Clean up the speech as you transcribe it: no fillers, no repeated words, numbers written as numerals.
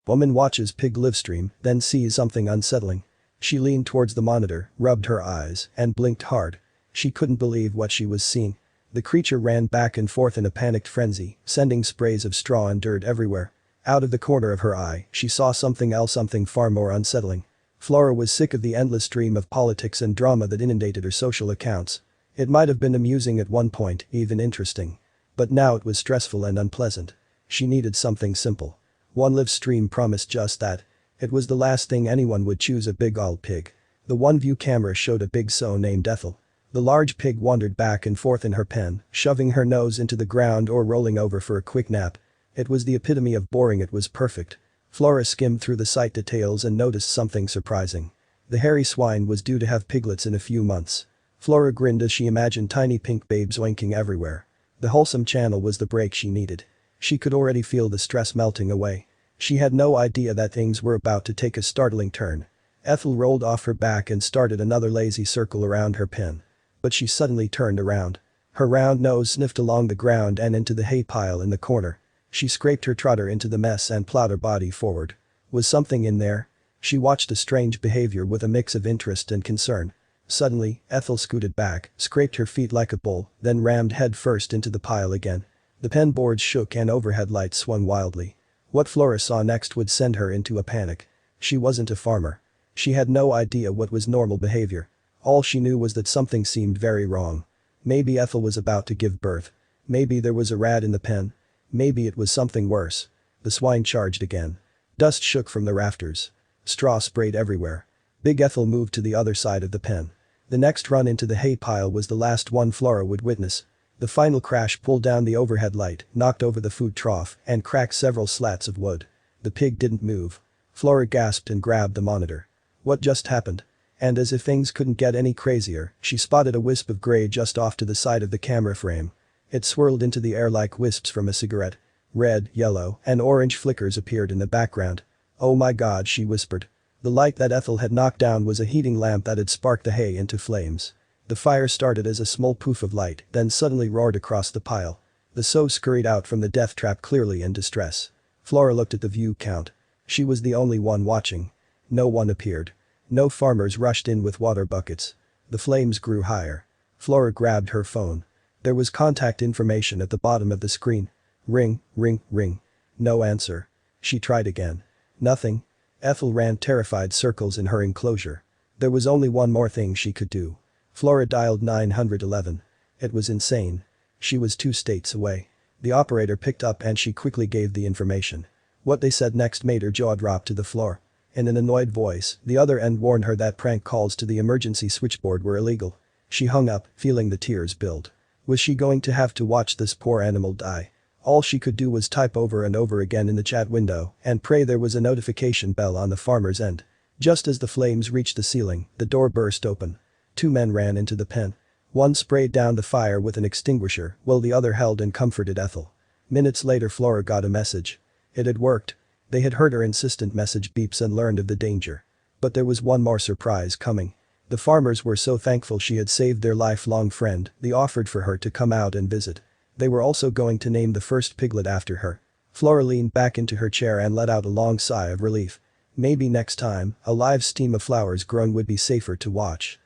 Woman watches pig livestream, then sees something unsettling. She leaned towards the monitor, rubbed her eyes, and blinked hard. She couldn't believe what she was seeing. The creature ran back and forth in a panicked frenzy, sending sprays of straw and dirt everywhere. Out of the corner of her eye, she saw something else, something far more unsettling. Flora was sick of the endless stream of politics and drama that inundated her social accounts. It might have been amusing at one point, even interesting. But now it was stressful and unpleasant. She needed something simple. One live stream promised just that. It was the last thing anyone would choose, a big old pig. The one view camera showed a big sow named Ethel. The large pig wandered back and forth in her pen, shoving her nose into the ground or rolling over for a quick nap. It was the epitome of boring. It was perfect. Flora skimmed through the site details and noticed something surprising. The hairy swine was due to have piglets in a few months. Flora grinned as she imagined tiny pink babes oinking everywhere. The wholesome channel was the break she needed. She could already feel the stress melting away. She had no idea that things were about to take a startling turn. Ethel rolled off her back and started another lazy circle around her pen. But she suddenly turned around. Her round nose sniffed along the ground and into the hay pile in the corner. She scraped her trotter into the mess and plowed her body forward. Was something in there? She watched the strange behavior with a mix of interest and concern. Suddenly, Ethel scooted back, scraped her feet like a bull, then rammed headfirst into the pile again. The pen boards shook and overhead lights swung wildly. What Flora saw next would send her into a panic. She wasn't a farmer. She had no idea what was normal behavior. All she knew was that something seemed very wrong. Maybe Ethel was about to give birth. Maybe there was a rat in the pen. Maybe it was something worse. The swine charged again. Dust shook from the rafters. Straw sprayed everywhere. Big Ethel moved to the other side of the pen. The next run into the hay pile was the last one Flora would witness. The final crash pulled down the overhead light, knocked over the food trough, and cracked several slats of wood. The pig didn't move. Flora gasped and grabbed the monitor. What just happened? And as if things couldn't get any crazier, she spotted a wisp of gray just off to the side of the camera frame. It swirled into the air like wisps from a cigarette. Red, yellow, and orange flickers appeared in the background. "Oh my God," she whispered. The light that Ethel had knocked down was a heating lamp that had sparked the hay into flames. The fire started as a small poof of light, then suddenly roared across the pile. The sow scurried out from the death trap clearly in distress. Flora looked at the view count. She was the only one watching. No one appeared. No farmers rushed in with water buckets. The flames grew higher. Flora grabbed her phone. There was contact information at the bottom of the screen. Ring, ring, ring. No answer. She tried again. Nothing. Ethel ran terrified circles in her enclosure. There was only one more thing she could do. Flora dialed 911. It was insane. She was 2 states away. The operator picked up and she quickly gave the information. What they said next made her jaw drop to the floor. In an annoyed voice, the other end warned her that prank calls to the emergency switchboard were illegal. She hung up, feeling the tears build. Was she going to have to watch this poor animal die? All she could do was type over and over again in the chat window and pray there was a notification bell on the farmer's end. Just as the flames reached the ceiling, the door burst open. 2 men ran into the pen. One sprayed down the fire with an extinguisher while the other held and comforted Ethel. Minutes later Flora got a message. It had worked. They had heard her insistent message beeps and learned of the danger. But there was one more surprise coming. The farmers were so thankful she had saved their lifelong friend, they offered for her to come out and visit. They were also going to name the first piglet after her. Flora leaned back into her chair and let out a long sigh of relief. Maybe next time, a live stream of flowers growing would be safer to watch.